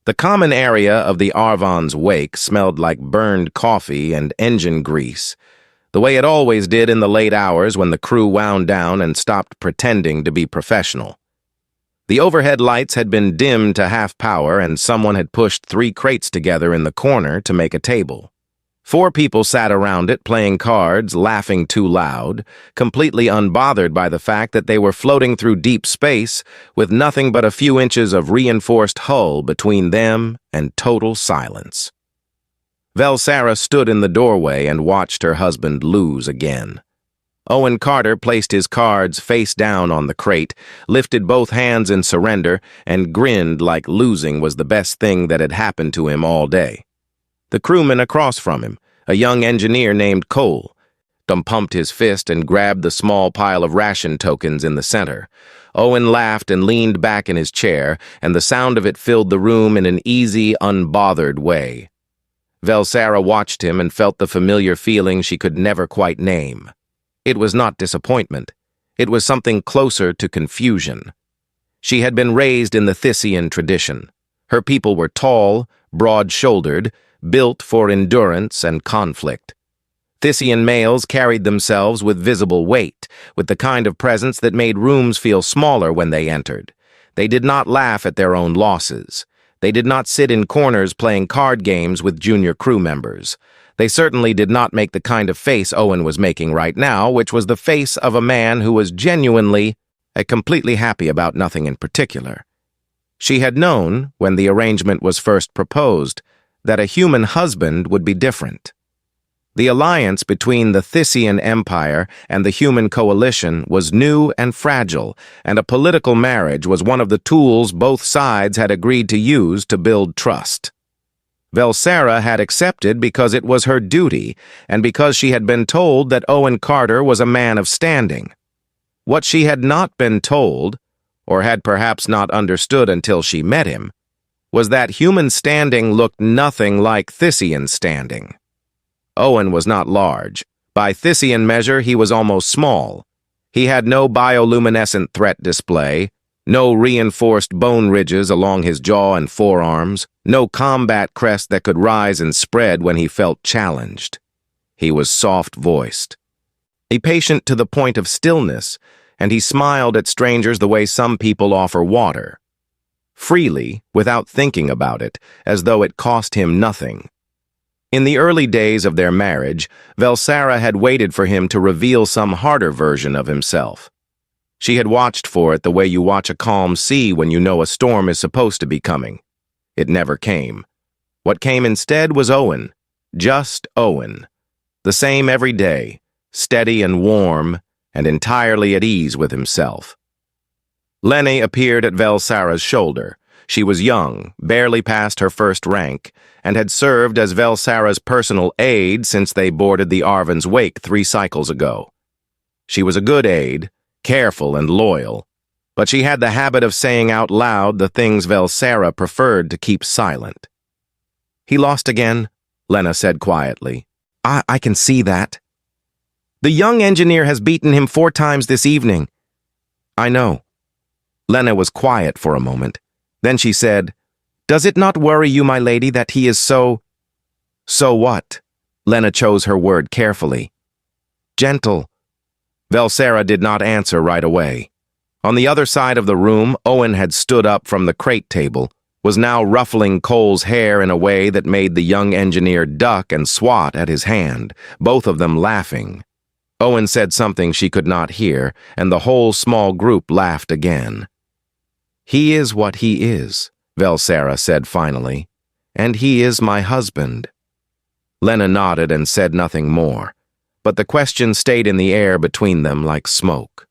The common area of the Arvon's wake smelled like burned coffee and engine grease, the way it always did in the late hours when the crew wound down and stopped pretending to be professional. The overhead lights had been dimmed to half power, and someone had pushed 3 crates together in the corner to make a table. 4 people sat around it playing cards, laughing too loud, completely unbothered by the fact that they were floating through deep space with nothing but a few inches of reinforced hull between them and total silence. Velsara stood in the doorway and watched her husband lose again. Owen Carter placed his cards face down on the crate, lifted both hands in surrender, and grinned like losing was the best thing that had happened to him all day. The crewman across from him, a young engineer named Cole, pumped his fist and grabbed the small pile of ration tokens in the center. Owen laughed and leaned back in his chair, and the sound of it filled the room in an easy, unbothered way. Velsara watched him and felt the familiar feeling she could never quite name. It was not disappointment. It was something closer to confusion. She had been raised in the Thyssian tradition. Her people were tall, broad-shouldered, built for endurance and conflict. Thyssian males carried themselves with visible weight, with the kind of presence that made rooms feel smaller when they entered. They did not laugh at their own losses. They did not sit in corners playing card games with junior crew members. They certainly did not make the kind of face Owen was making right now, which was the face of a man who was genuinely, completely happy about nothing in particular. She had known, when the arrangement was first proposed, that a human husband would be different. The alliance between the Thyssian Empire and the human coalition was new and fragile, and a political marriage was one of the tools both sides had agreed to use to build trust. Velsara had accepted because it was her duty, and because she had been told that Owen Carter was a man of standing. What she had not been told, or had perhaps not understood until she met him, was that human standing looked nothing like Thyssian standing. Owen was not large. By Thyssian measure, he was almost small. He had no bioluminescent threat display, no reinforced bone ridges along his jaw and forearms, no combat crest that could rise and spread when he felt challenged. He was soft-voiced, a patient to the point of stillness, and he smiled at strangers the way some people offer water. Freely, without thinking about it, as though it cost him nothing. In the early days of their marriage, Velsara had waited for him to reveal some harder version of himself. She had watched for it the way you watch a calm sea when you know a storm is supposed to be coming. It never came. What came instead was Owen. Just Owen. The same every day, steady and warm, and entirely at ease with himself. Lenny appeared at Velsara's shoulder. She was young, barely past her first rank, and had served as Velsara's personal aide since they boarded the Arvon's wake 3 cycles ago. She was a good aide, careful and loyal, but she had the habit of saying out loud the things Velsara preferred to keep silent. "He lost again," Lena said quietly. I can see that. "The young engineer has beaten him 4 times this evening." "I know." Lena was quiet for a moment. Then she said, "Does it not worry you, my lady, that he is so—" "So what?" Lena chose her word carefully. "Gentle." Velsara did not answer right away. On the other side of the room, Owen had stood up from the crate table, was now ruffling Cole's hair in a way that made the young engineer duck and swat at his hand, both of them laughing. Owen said something she could not hear, and the whole small group laughed again. "He is what he is," Velsara said finally, "and he is my husband." Lena nodded and said nothing more, but the question stayed in the air between them like smoke.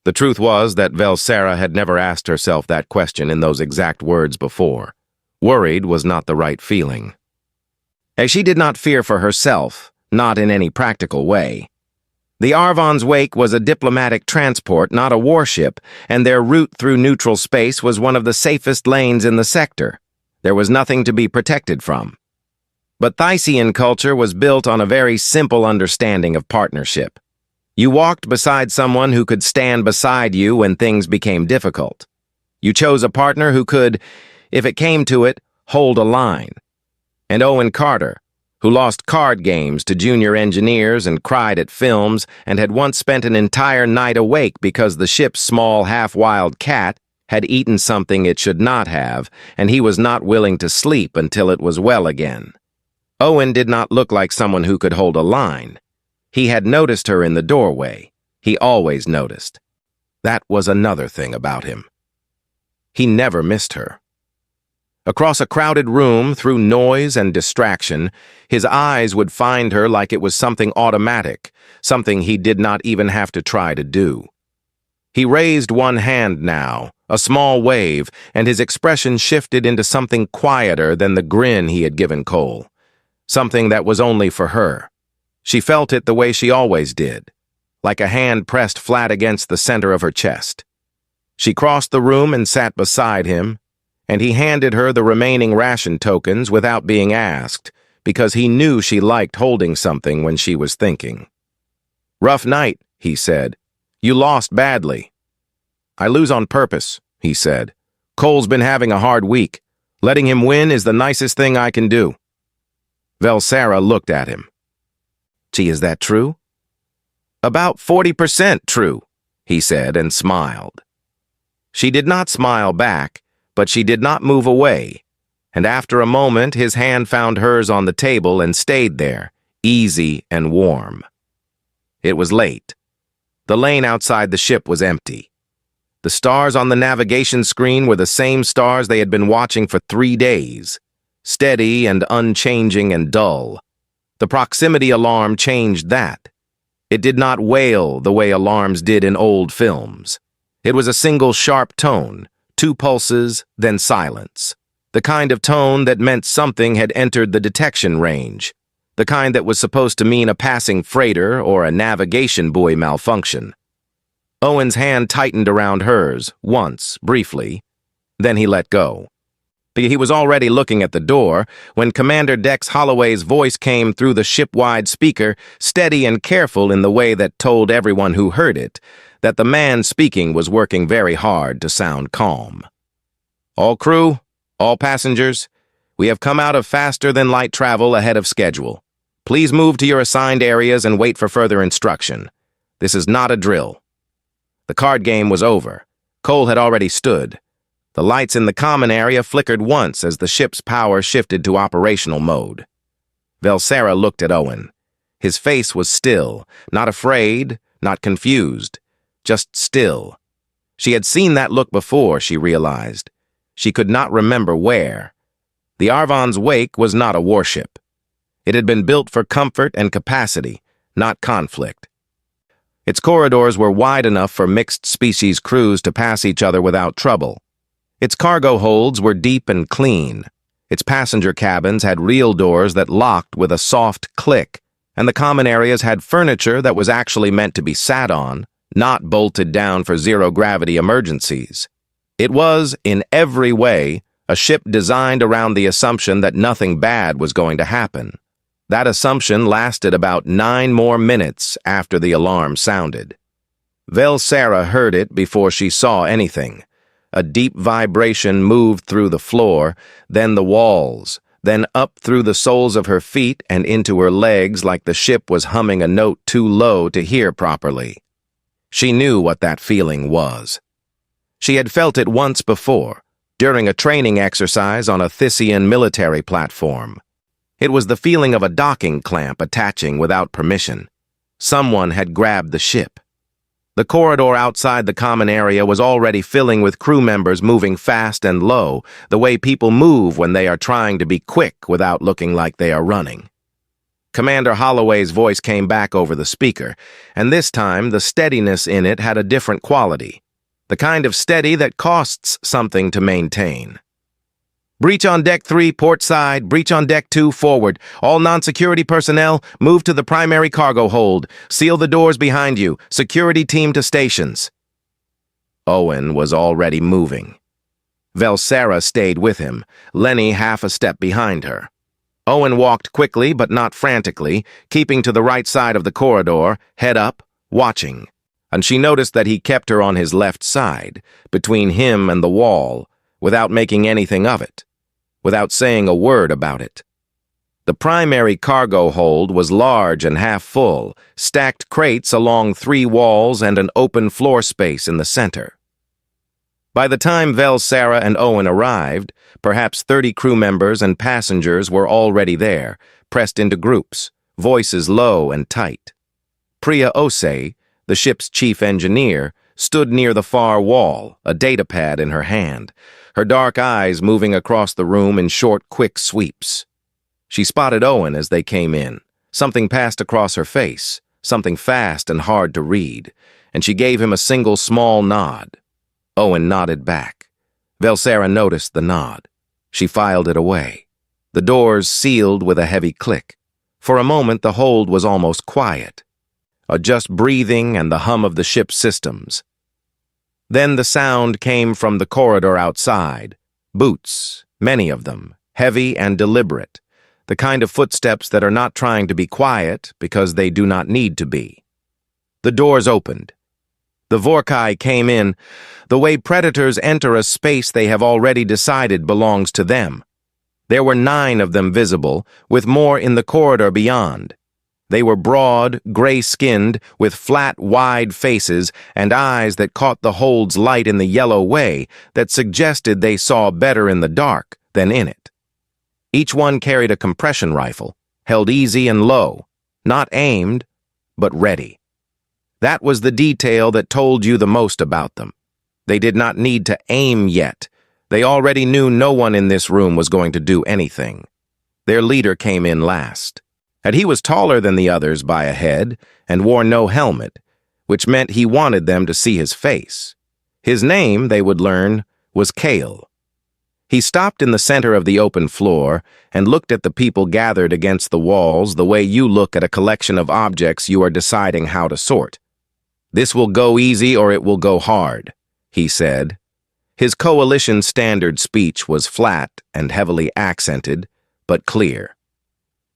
The truth was that Velsara had never asked herself that question in those exact words before. Worried was not the right feeling. As she did not fear for herself, not in any practical way. The Arvon's wake was a diplomatic transport, not a warship, and their route through neutral space was one of the safest lanes in the sector. There was nothing to be protected from. But Thyssian culture was built on a very simple understanding of partnership. You walked beside someone who could stand beside you when things became difficult. You chose a partner who could, if it came to it, hold a line. And Owen Carter, who lost card games to junior engineers and cried at films and had once spent an entire night awake because the ship's small half-wild cat had eaten something it should not have, and he was not willing to sleep until it was well again. Owen did not look like someone who could hold a line. He had noticed her in the doorway. He always noticed. That was another thing about him. He never missed her. Across a crowded room, through noise and distraction, his eyes would find her like it was something automatic, something he did not even have to try to do. He raised one hand now, a small wave, and his expression shifted into something quieter than the grin he had given Cole. Something that was only for her. She felt it the way she always did, like a hand pressed flat against the center of her chest. She crossed the room and sat beside him, and he handed her the remaining ration tokens without being asked, because he knew she liked holding something when she was thinking. "Rough night," he said. "You lost badly." "I lose on purpose," he said. "Cole's been having a hard week. Letting him win is the nicest thing I can do." Velsara looked at him. "Gee, is that true?" "About 40% true," he said and smiled. She did not smile back, but she did not move away, and after a moment his hand found hers on the table and stayed there, easy and warm. It was late. The lane outside the ship was empty. The stars on the navigation screen were the same stars they had been watching for 3 days, steady and unchanging and dull. The proximity alarm changed that. It did not wail the way alarms did in old films. It was a single sharp tone, 2 pulses, then silence. The kind of tone that meant something had entered the detection range. The kind that was supposed to mean a passing freighter or a navigation buoy malfunction. Owen's hand tightened around hers, once, briefly. Then he let go. He was already looking at the door when Commander Dex Holloway's voice came through the ship-wide speaker, steady and careful in the way that told everyone who heard it that the man speaking was working very hard to sound calm. "All crew, all passengers, we have come out of faster-than-light travel ahead of schedule. Please move to your assigned areas and wait for further instruction. This is not a drill." The card game was over. Cole had already stood. The lights in the common area flickered once as the ship's power shifted to operational mode. Velsara looked at Owen. His face was still, not afraid, not confused, just still. She had seen that look before, she realized. She could not remember where. The Arvon's Wake was not a warship. It had been built for comfort and capacity, not conflict. Its corridors were wide enough for mixed-species crews to pass each other without trouble. Its cargo holds were deep and clean. Its passenger cabins had real doors that locked with a soft click, and the common areas had furniture that was actually meant to be sat on, not bolted down for zero-gravity emergencies. It was, in every way, a ship designed around the assumption that nothing bad was going to happen. That assumption lasted about 9 more minutes after the alarm sounded. Velsara heard it before she saw anything. A deep vibration moved through the floor, then the walls, then up through the soles of her feet and into her legs like the ship was humming a note too low to hear properly. She knew what that feeling was. She had felt it once before, during a training exercise on a Thyssian military platform. It was the feeling of a docking clamp attaching without permission. Someone had grabbed the ship. The corridor outside the common area was already filling with crew members moving fast and low, the way people move when they are trying to be quick without looking like they are running. Commander Holloway's voice came back over the speaker, and this time the steadiness in it had a different quality, the kind of steady that costs something to maintain. "Breach on deck 3, port side. Breach on deck 2, forward. All non-security personnel, move to the primary cargo hold. Seal the doors behind you. Security team to stations." Owen was already moving. Velsara stayed with him, Lenny half a step behind her. Owen walked quickly but not frantically, keeping to the right side of the corridor, head up, watching. And she noticed that he kept her on his left side, between him and the wall, without making anything of it. without saying a word about it. The primary cargo hold was large and half full, stacked crates along 3 walls and an open floor space in the center. By the time Vel, Sarah, and Owen arrived, perhaps 30 crew members and passengers were already there, pressed into groups, voices low and tight. Priya Osei, the ship's chief engineer, stood near the far wall, a datapad in her hand, her dark eyes moving across the room in short, quick sweeps. She spotted Owen as they came in. Something passed across her face, something fast and hard to read, and she gave him a single small nod. Owen nodded back. Velsera noticed the nod. She filed it away. The doors sealed with a heavy click. For a moment, the hold was almost quiet, just breathing and the hum of the ship's systems. Then the sound came from the corridor outside. Boots, many of them, heavy and deliberate. The kind of footsteps that are not trying to be quiet because they do not need to be. The doors opened. The Vorkai came in, the way predators enter a space they have already decided belongs to them. There were 9 of them visible, with more in the corridor beyond. They were broad, gray-skinned, with flat, wide faces and eyes that caught the hold's light in the yellow way that suggested they saw better in the dark than in it. Each one carried a compression rifle, held easy and low, not aimed, but ready. That was the detail that told you the most about them. They did not need to aim yet. They already knew no one in this room was going to do anything. Their leader came in last. And he was taller than the others by a head and wore no helmet, which meant he wanted them to see his face. His name, they would learn, was Kale. He stopped in the center of the open floor and looked at the people gathered against the walls the way you look at a collection of objects you are deciding how to sort. "This will go easy or it will go hard," he said. His coalition standard speech was flat and heavily accented, but clear.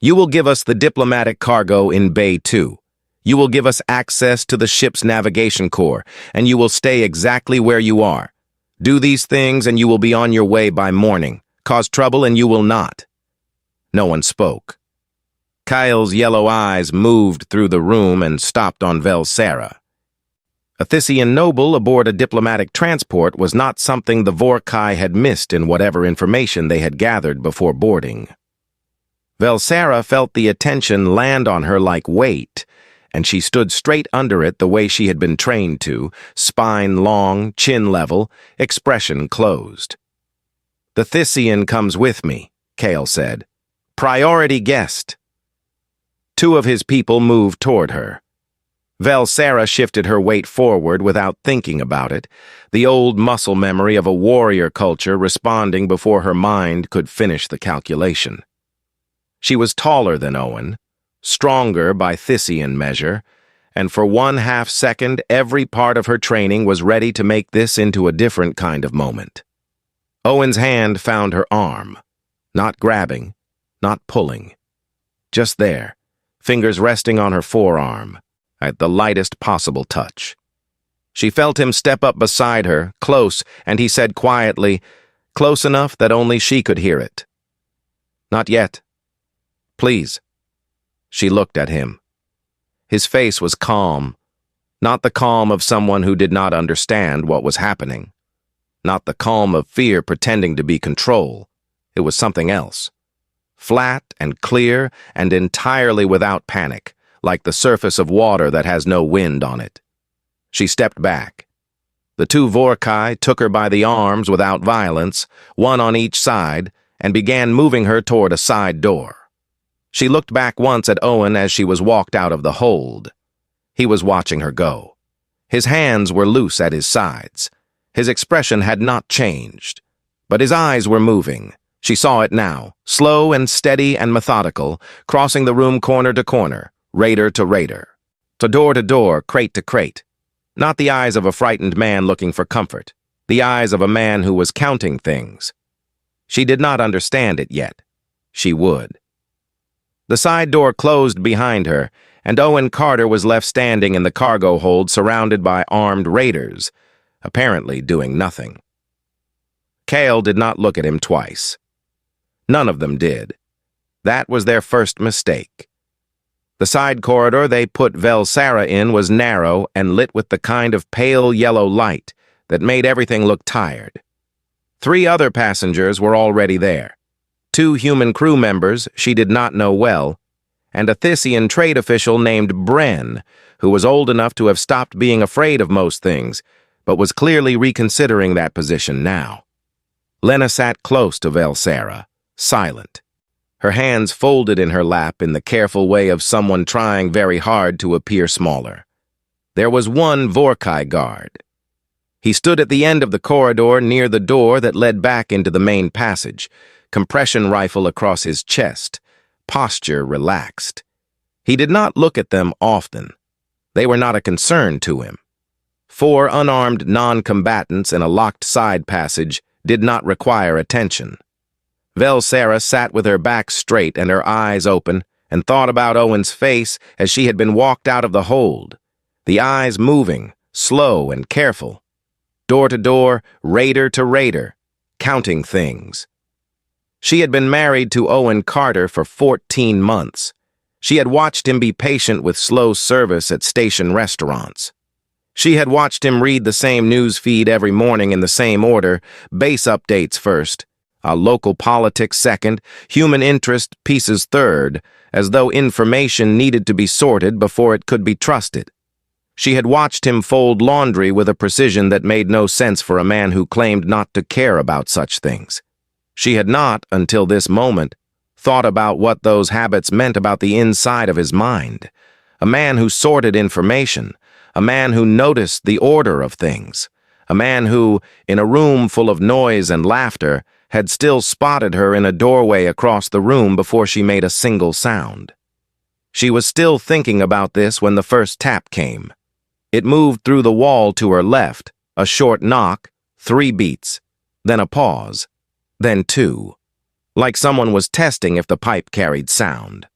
"You will give us the diplomatic cargo in Bay 2. You will give us access to the ship's navigation core, and you will stay exactly where you are. Do these things and you will be on your way by morning. Cause trouble and you will not." No one spoke. Kyle's yellow eyes moved through the room and stopped on Velsera. A Thyssian noble aboard a diplomatic transport was not something the Vorkai had missed in whatever information they had gathered before boarding. Velsera felt the attention land on her like weight, and she stood straight under it the way she had been trained to, spine long, chin level, expression closed. "The Thyssian comes with me," Kale said. "Priority guest." 2 of his people moved toward her. Velsera shifted her weight forward without thinking about it, the old muscle memory of a warrior culture responding before her mind could finish the calculation. She was taller than Owen, stronger by Thyssian measure, and for 1/2 second every part of her training was ready to make this into a different kind of moment. Owen's hand found her arm, not grabbing, not pulling. Just there, fingers resting on her forearm, at the lightest possible touch. She felt him step up beside her, close, and he said quietly, close enough that only she could hear it. "Not yet. Please." She looked at him. His face was calm, not the calm of someone who did not understand what was happening, not the calm of fear pretending to be control. It was something else. Flat and clear and entirely without panic, like the surface of water that has no wind on it. She stepped back. The 2 Vorkai took her by the arms without violence, one on each side, and began moving her toward a side door. She looked back once at Owen as she was walked out of the hold. He was watching her go. His hands were loose at his sides. His expression had not changed, but his eyes were moving. She saw it now, slow and steady and methodical, crossing the room corner to corner, raider to raider, to door, crate to crate. Not the eyes of a frightened man looking for comfort, the eyes of a man who was counting things. She did not understand it yet. She would. The side door closed behind her, and Owen Carter was left standing in the cargo hold surrounded by armed raiders, apparently doing nothing. Kale did not look at him twice. None of them did. That was their first mistake. The side corridor they put Velsara in was narrow and lit with the kind of pale yellow light that made everything look tired. 3 other passengers were already there. 2 human crew members she did not know well, and a Thyssian trade official named Bren, who was old enough to have stopped being afraid of most things, but was clearly reconsidering that position now. Lena sat close to Velsara, silent. Her hands folded in her lap in the careful way of someone trying very hard to appear smaller. There was one Vorkai guard. He stood at the end of the corridor near the door that led back into the main passage, compression rifle across his chest, posture relaxed. He did not look at them often. They were not a concern to him. 4 unarmed non-combatants in a locked side passage did not require attention. Velsara sat with her back straight and her eyes open and thought about Owen's face as she had been walked out of the hold, the eyes moving, slow and careful, door to door, raider to raider, counting things. She had been married to Owen Carter for 14 months. She had watched him be patient with slow service at station restaurants. She had watched him read the same news feed every morning in the same order, base updates first, local politics second, human interest pieces third, as though information needed to be sorted before it could be trusted. She had watched him fold laundry with a precision that made no sense for a man who claimed not to care about such things. She had not, until this moment, thought about what those habits meant about the inside of his mind. A man who sorted information, a man who noticed the order of things, a man who, in a room full of noise and laughter, had still spotted her in a doorway across the room before she made a single sound. She was still thinking about this when the first tap came. It moved through the wall to her left, a short knock, 3 beats, then a pause, then 2, like someone was testing if the pipe carried sound.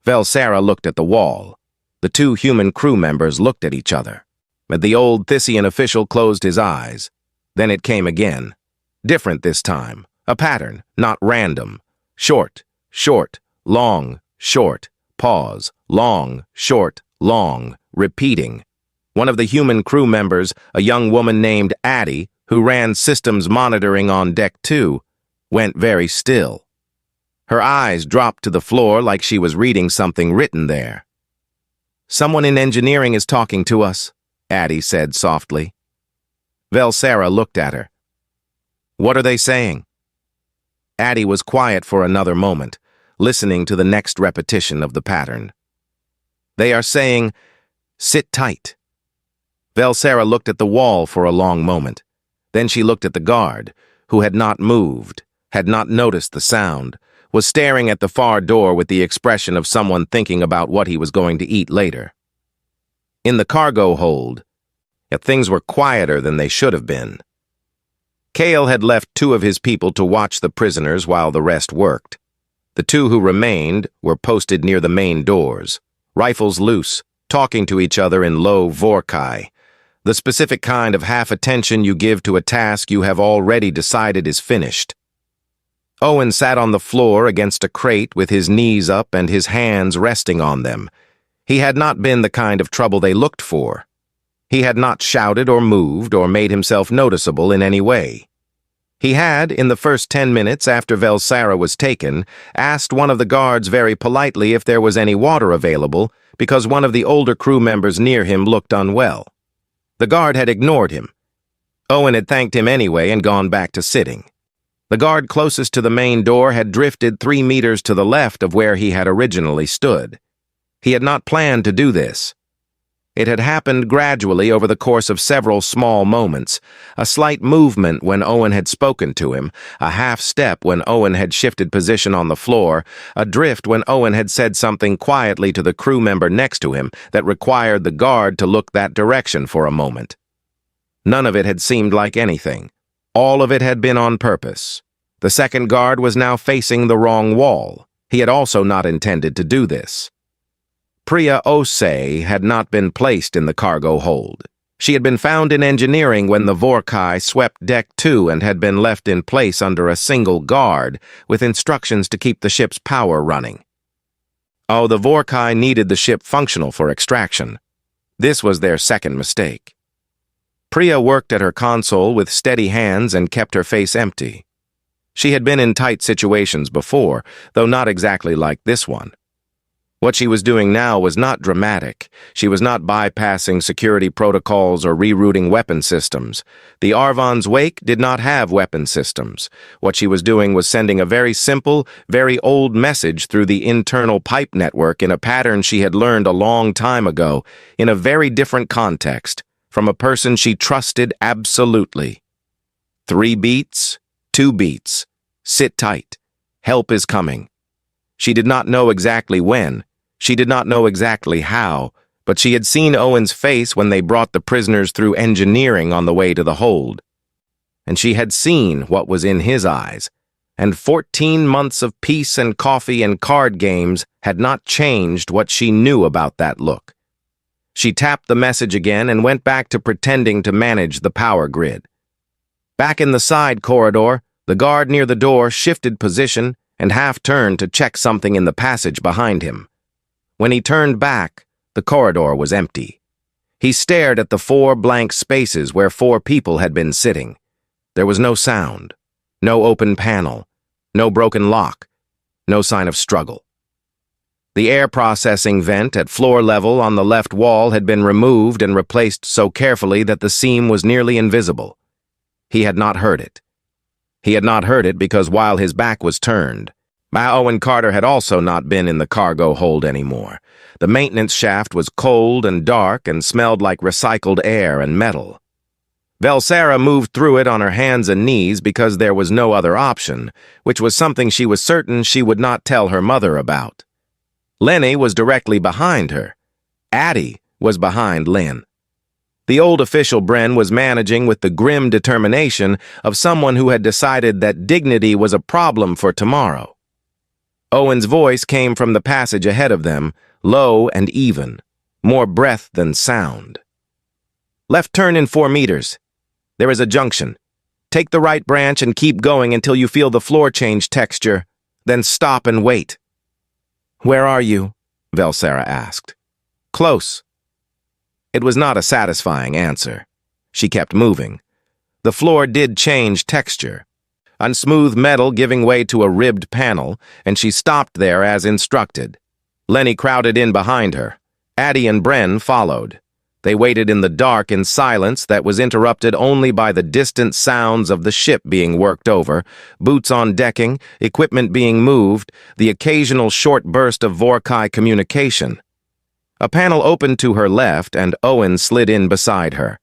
Velsara looked at the wall. The 2 human crew members looked at each other. But the old Thyssian official closed his eyes. Then it came again. Different this time. A pattern, not random. Short, short, long, short, pause, long, short, long, repeating. One of the human crew members, a young woman named Addie, who ran systems monitoring on Deck 2, went very still. Her eyes dropped to the floor like she was reading something written there. "Someone in engineering is talking to us," Addie said softly. Velsara looked at her. "What are they saying?" Addie was quiet for another moment, listening to the next repetition of the pattern. "They are saying, 'Sit tight.'" Velsara looked at the wall for a long moment. Then she looked at the guard, who had not moved, had not noticed the sound, was staring at the far door with the expression of someone thinking about what he was going to eat later. In the cargo hold, yet things were quieter than they should have been. Cale had left 2 of his people to watch the prisoners while the rest worked. The 2 who remained were posted near the main doors, rifles loose, talking to each other in low Vorkai, the specific kind of half-attention you give to a task you have already decided is finished. Owen sat on the floor against a crate with his knees up and his hands resting on them. He had not been the kind of trouble they looked for. He had not shouted or moved or made himself noticeable in any way. He had, in the first 10 minutes after Velsara was taken, asked one of the guards very politely if there was any water available because one of the older crew members near him looked unwell. The guard had ignored him. Owen had thanked him anyway and gone back to sitting. The guard closest to the main door had drifted 3 meters to the left of where he had originally stood. He had not planned to do this. It had happened gradually over the course of several small moments, a slight movement when Owen had spoken to him, a half step when Owen had shifted position on the floor, a drift when Owen had said something quietly to the crew member next to him that required the guard to look that direction for a moment. None of it had seemed like anything. All of it had been on purpose. The second guard was now facing the wrong wall. He had also not intended to do this. Priya Osei had not been placed in the cargo hold. She had been found in engineering when the Vorkai swept Deck 2 and had been left in place under a single guard, with instructions to keep the ship's power running. Oh, the Vorkai needed the ship functional for extraction. This was their second mistake. Priya worked at her console with steady hands and kept her face empty. She had been in tight situations before, though not exactly like this one. What she was doing now was not dramatic. She was not bypassing security protocols or rerouting weapon systems. The Arvon's wake did not have weapon systems. What she was doing was sending a very simple, very old message through the internal pipe network in a pattern she had learned a long time ago, in a very different context, from a person she trusted absolutely. 3 beats, 2 beats. Sit tight. Help is coming. She did not know exactly when. She did not know exactly how, but she had seen Owen's face when they brought the prisoners through engineering on the way to the hold. And she had seen what was in his eyes, and 14 months of peace and coffee and card games had not changed what she knew about that look. She tapped the message again and went back to pretending to manage the power grid. Back in the side corridor, the guard near the door shifted position and half-turned to check something in the passage behind him. When he turned back, the corridor was empty. He stared at the 4 blank spaces where 4 people had been sitting. There was no sound, no open panel, no broken lock, no sign of struggle. The air processing vent at floor level on the left wall had been removed and replaced so carefully that the seam was nearly invisible. He had not heard it. He had not heard it because while his back was turned, Owen Carter had also not been in the cargo hold anymore. The maintenance shaft was cold and dark and smelled like recycled air and metal. Velsera moved through it on her hands and knees because there was no other option, which was something she was certain she would not tell her mother about. Lenny was directly behind her. Addie was behind Lynn. The old official Bren was managing with the grim determination of someone who had decided that dignity was a problem for tomorrow. Owen's voice came from the passage ahead of them, low and even, more breath than sound. Left turn in 4 meters. There is a junction. Take the right branch and keep going until you feel the floor change texture, then stop and wait. Where are you? Velsera asked. Close. It was not a satisfying answer. She kept moving. The floor did change texture. Unsmooth metal giving way to a ribbed panel, and she stopped there as instructed. Lenny crowded in behind her. Addie and Bren followed. They waited in the dark in silence that was interrupted only by the distant sounds of the ship being worked over, boots on decking, equipment being moved, the occasional short burst of Vorkai communication. A panel opened to her left, and Owen slid in beside her.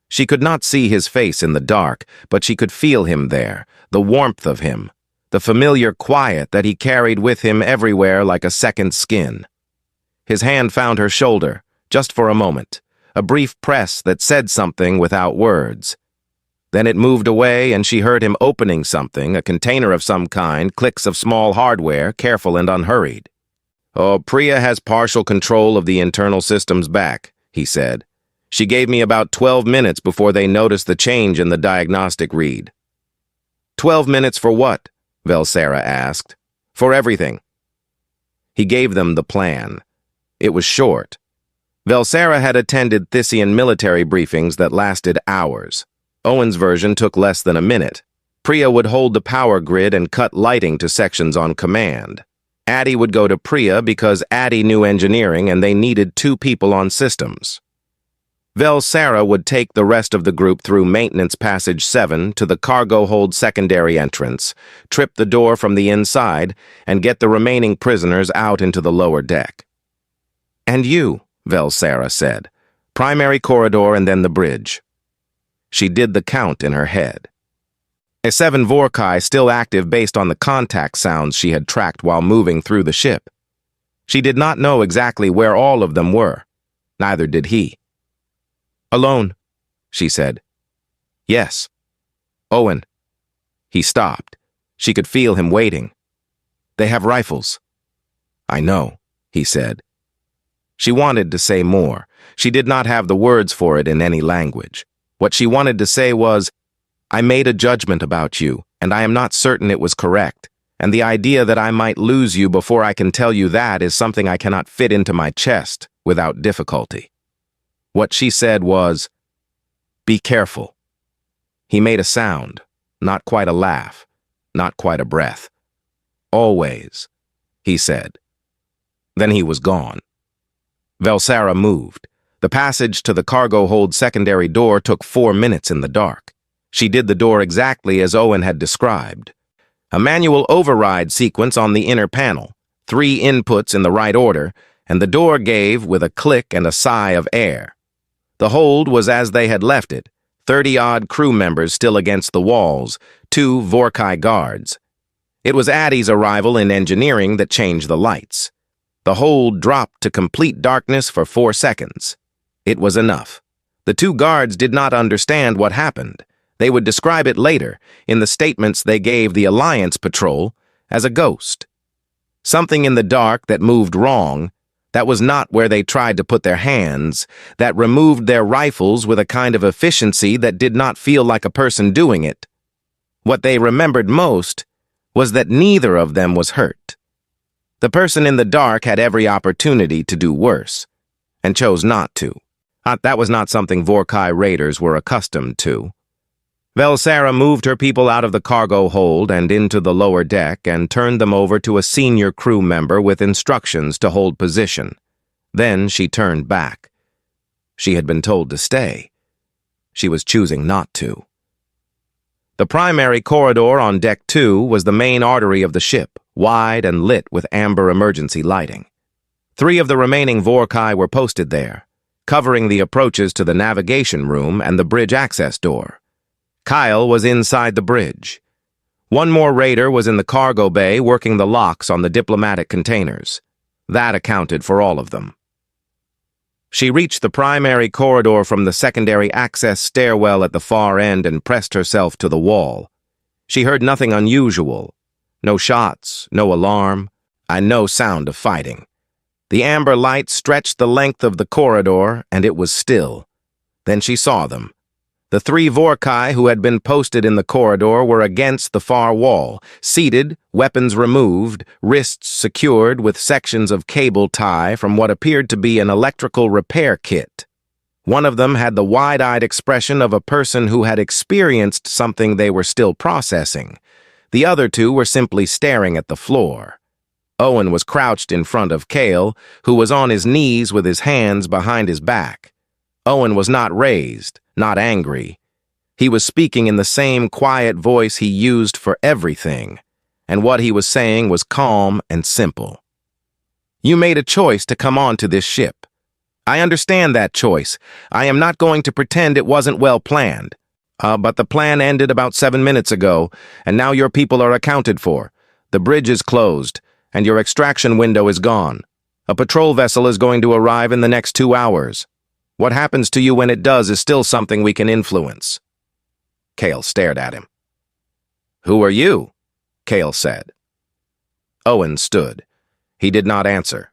She could not see his face in the dark, but she could feel him there, the warmth of him, the familiar quiet that he carried with him everywhere like a second skin. His hand found her shoulder, just for a moment, a brief press that said something without words. Then it moved away and she heard him opening something, a container of some kind, clicks of small hardware, careful and unhurried. Oh, Priya has partial control of the internal systems back, he said. She gave me about 12 minutes before they noticed the change in the diagnostic read. 12 minutes for what? Velsera asked. For everything. He gave them the plan. It was short. Velsera had attended Thyssian military briefings that lasted hours. Owen's version took less than a minute. Priya would hold the power grid and cut lighting to sections on command. Addie would go to Priya because Addie knew engineering and they needed 2 people on systems. Velsera would take the rest of the group through Maintenance Passage 7 to the cargo hold secondary entrance, trip the door from the inside, and get the remaining prisoners out into the lower deck. And you, Velsera said. Primary corridor and then the bridge. She did the count in her head. A 7 Vorkai still active based on the contact sounds she had tracked while moving through the ship. She did not know exactly where all of them were. Neither did he. Alone, she said. Yes. Owen. He stopped. She could feel him waiting. They have rifles. I know, he said. She wanted to say more, She did not have the words for it in any language. What she wanted to say was, "I made a judgment about you, and I am not certain it was correct. And the idea that I might lose you before I can tell you that is something I cannot fit into my chest without difficulty." What she said was, "Be careful." He made a sound, not quite a laugh, not quite a breath. "Always," he said. Then he was gone. Velsara moved. The passage to the cargo hold secondary door took 4 minutes in the dark. She did the door exactly as Owen had described. A manual override sequence on the inner panel, 3 inputs in the right order, and the door gave with a click and a sigh of air. The hold was as they had left it, 30-odd crew members still against the walls, 2 Vorkai guards. It was Addie's arrival in engineering that changed the lights. The hold dropped to complete darkness for 4 seconds. It was enough. The 2 guards did not understand what happened. They would describe it later, in the statements they gave the Alliance Patrol, as a ghost. Something in the dark that moved wrong, that was not where they tried to put their hands, that removed their rifles with a kind of efficiency that did not feel like a person doing it. What they remembered most was that neither of them was hurt. The person in the dark had every opportunity to do worse, and chose not to. That was not something Vorkai raiders were accustomed to. Velsara moved her people out of the cargo hold and into the lower deck and turned them over to a senior crew member with instructions to hold position. Then she turned back. She had been told to stay. She was choosing not to. The primary corridor on Deck 2 was the main artery of the ship, wide and lit with amber emergency lighting. 3 of the remaining Vorkai were posted there, covering the approaches to the navigation room and the bridge access door. Kyle was inside the bridge. 1 more raider was in the cargo bay working the locks on the diplomatic containers. That accounted for all of them. She reached the primary corridor from the secondary access stairwell at the far end and pressed herself to the wall. She heard nothing unusual. No shots, no alarm, and no sound of fighting. The amber light stretched the length of the corridor, and it was still. Then she saw them. The 3 Vorkai who had been posted in the corridor were against the far wall, seated, weapons removed, wrists secured with sections of cable tie from what appeared to be an electrical repair kit. One of them had the wide-eyed expression of a person who had experienced something they were still processing. The other 2 were simply staring at the floor. Owen was crouched in front of Kale, who was on his knees with his hands behind his back. Owen was not raised, not angry. He was speaking in the same quiet voice he used for everything, and what he was saying was calm and simple. "You made a choice to come onto this ship. I understand that choice. I am not going to pretend it wasn't well planned. But the plan ended about 7 minutes ago, and now your people are accounted for. The bridge is closed, and your extraction window is gone. A patrol vessel is going to arrive in the next 2 hours. What happens to you when it does is still something we can influence." Kale stared at him. "Who are you?" Kale said. Owen stood. He did not answer.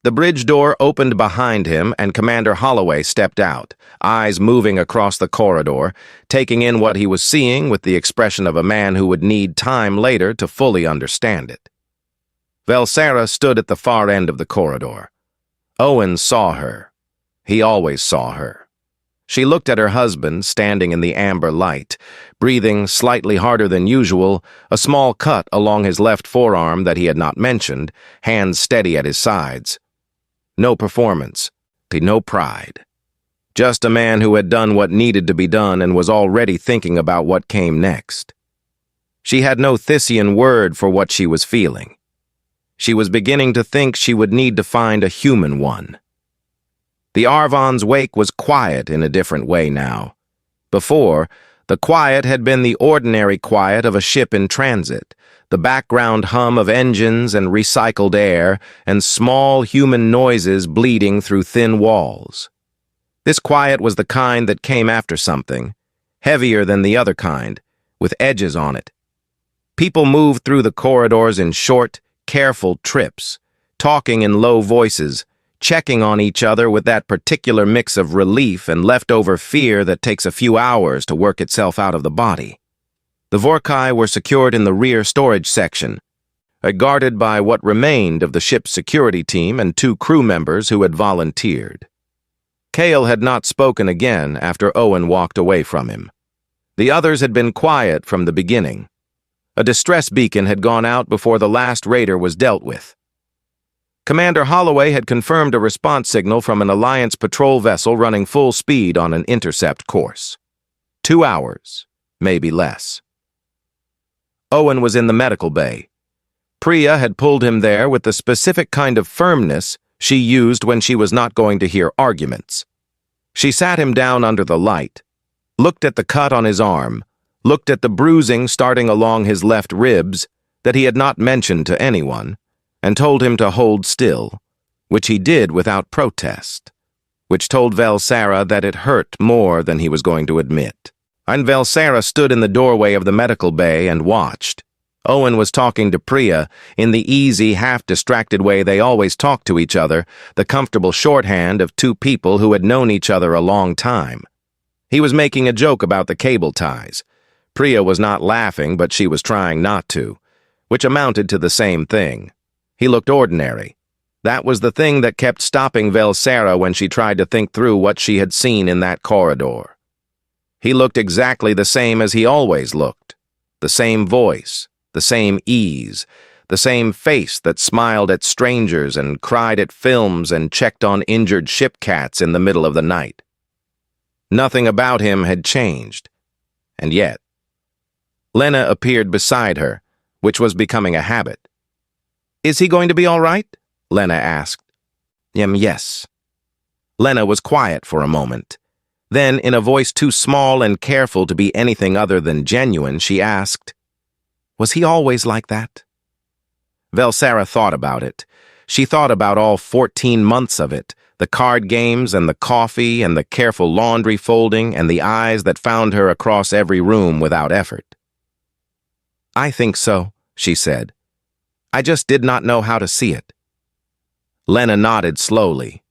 The bridge door opened behind him and Commander Holloway stepped out, eyes moving across the corridor, taking in what he was seeing with the expression of a man who would need time later to fully understand it. Velsara stood at the far end of the corridor. Owen saw her. He always saw her. She looked at her husband, standing in the amber light, breathing slightly harder than usual, a small cut along his left forearm that he had not mentioned, hands steady at his sides. No performance, no pride. Just a man who had done what needed to be done and was already thinking about what came next. She had no Thisian word for what she was feeling. She was beginning to think she would need to find a human one. The Arvon's wake was quiet in a different way now. Before, the quiet had been the ordinary quiet of a ship in transit, the background hum of engines and recycled air, and small human noises bleeding through thin walls. This quiet was the kind that came after something, heavier than the other kind, with edges on it. People moved through the corridors in short, careful trips, talking in low voices, checking on each other with that particular mix of relief and leftover fear that takes a few hours to work itself out of the body. The Vorkai were secured in the rear storage section, guarded by what remained of the ship's security team and 2 crew members who had volunteered. Cale had not spoken again after Owen walked away from him. The others had been quiet from the beginning. A distress beacon had gone out before the last raider was dealt with. Commander Holloway had confirmed a response signal from an Alliance patrol vessel running full speed on an intercept course. 2 hours, maybe less. Owen was in the medical bay. Priya had pulled him there with the specific kind of firmness she used when she was not going to hear arguments. She sat him down under the light, looked at the cut on his arm, looked at the bruising starting along his left ribs that he had not mentioned to anyone, and told him to hold still, which he did without protest, which told Velsara that it hurt more than he was going to admit. And Velsara stood in the doorway of the medical bay and watched. Owen was talking to Priya in the easy, half-distracted way they always talked to each other, the comfortable shorthand of 2 people who had known each other a long time. He was making a joke about the cable ties. Priya was not laughing, but she was trying not to, which amounted to the same thing. He looked ordinary. That was the thing that kept stopping Velsara when she tried to think through what she had seen in that corridor. He looked exactly the same as he always looked. The same voice, the same ease, the same face that smiled at strangers and cried at films and checked on injured ship cats in the middle of the night. Nothing about him had changed. And yet, Lena appeared beside her, which was becoming a habit. "Is he going to be all right?" Lena asked. Yes. Lena was quiet for a moment. Then, in a voice too small and careful to be anything other than genuine, she asked, "Was he always like that?" Velsara thought about it. She thought about all 14 months of it, the card games and the coffee and the careful laundry folding and the eyes that found her across every room without effort. "I think so," she said. "I just did not know how to see it." Lena nodded slowly.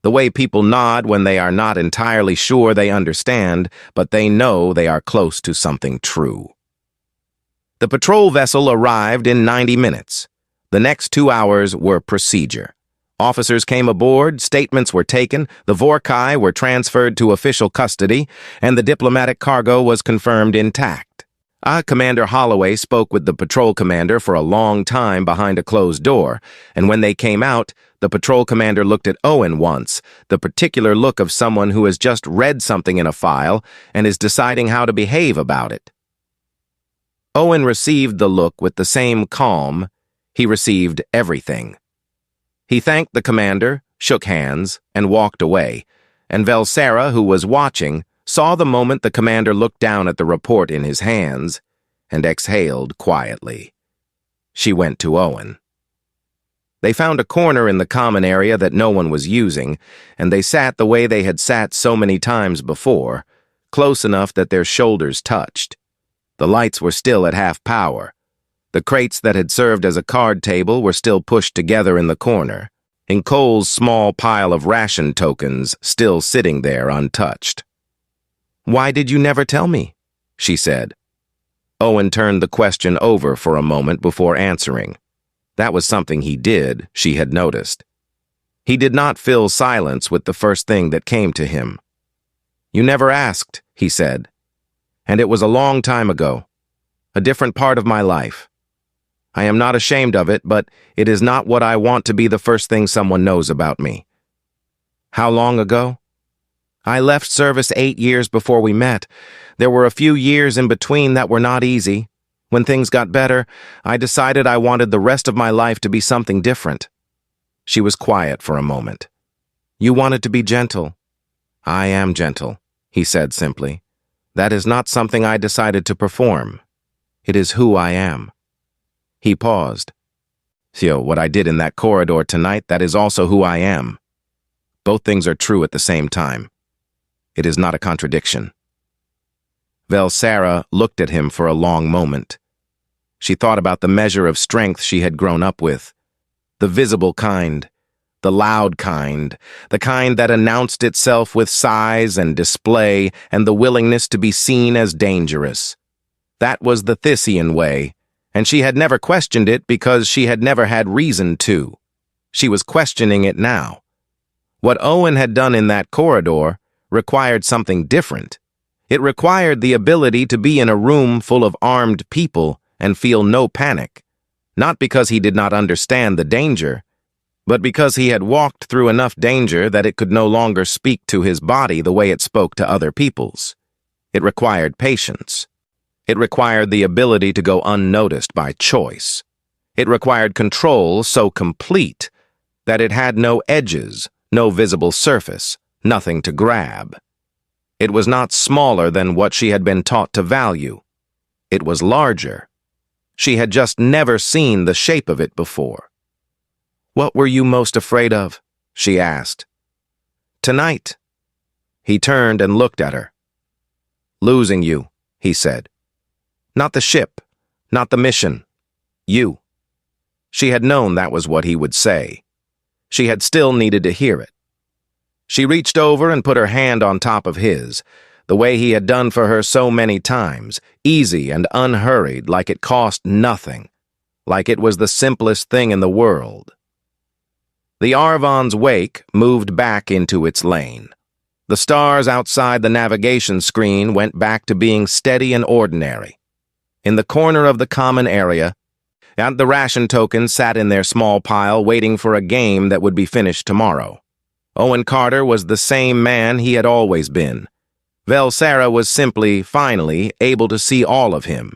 The way people nod when they are not entirely sure they understand, but they know they are close to something true. The patrol vessel arrived in 90 minutes. The next 2 hours were procedure. Officers came aboard, statements were taken, the Vorkai were transferred to official custody, and the diplomatic cargo was confirmed intact. Commander Holloway spoke with the patrol commander for a long time behind a closed door, and when they came out, the patrol commander looked at Owen once, the particular look of someone who has just read something in a file and is deciding how to behave about it. Owen received the look with the same calm he received everything. He thanked the commander, shook hands, and walked away, and Velsara, who was watching, saw the moment the commander looked down at the report in his hands and exhaled quietly. She went to Owen. They found a corner in the common area that no one was using, and they sat the way they had sat so many times before, close enough that their shoulders touched. The lights were still at half power. The crates that had served as a card table were still pushed together in the corner, and Cole's small pile of ration tokens still sitting there untouched. "Why did you never tell me?" she said. Owen turned the question over for a moment before answering. That was something he did, she had noticed. He did not fill silence with the first thing that came to him. "You never asked," he said. "And it was a long time ago. A different part of my life. I am not ashamed of it, but it is not what I want to be the first thing someone knows about me." "How long ago?" "I left service 8 years before we met. There were a few years in between that were not easy. When things got better, I decided I wanted the rest of my life to be something different." She was quiet for a moment. "You wanted to be gentle." "I am gentle," he said simply. "That is not something I decided to perform. It is who I am." He paused. "So what I did in that corridor tonight, that is also who I am. Both things are true at the same time. It is not a contradiction." Velsara looked at him for a long moment. She thought about the measure of strength she had grown up with, the visible kind, the loud kind, the kind that announced itself with size and display and the willingness to be seen as dangerous. That was the Thyssian way, and she had never questioned it because she had never had reason to. She was questioning it now. What Owen had done in that corridor required something different. It required the ability to be in a room full of armed people and feel no panic, not because he did not understand the danger, but because he had walked through enough danger that it could no longer speak to his body the way it spoke to other people's. It required patience. It required the ability to go unnoticed by choice. It required control so complete that it had no edges, no visible surface, nothing to grab. It was not smaller than what she had been taught to value. It was larger. She had just never seen the shape of it before. "What were you most afraid of?" she asked. "Tonight." He turned and looked at her. "Losing you," he said. "Not the ship, not the mission. You." She had known that was what he would say. She had still needed to hear it. She reached over and put her hand on top of his, the way he had done for her so many times, easy and unhurried, like it cost nothing, like it was the simplest thing in the world. The Arvon's wake moved back into its lane. The stars outside the navigation screen went back to being steady and ordinary. In the corner of the common area, the ration tokens sat in their small pile waiting for a game that would be finished tomorrow. Owen Carter was the same man he had always been. Velsera was simply, finally, able to see all of him.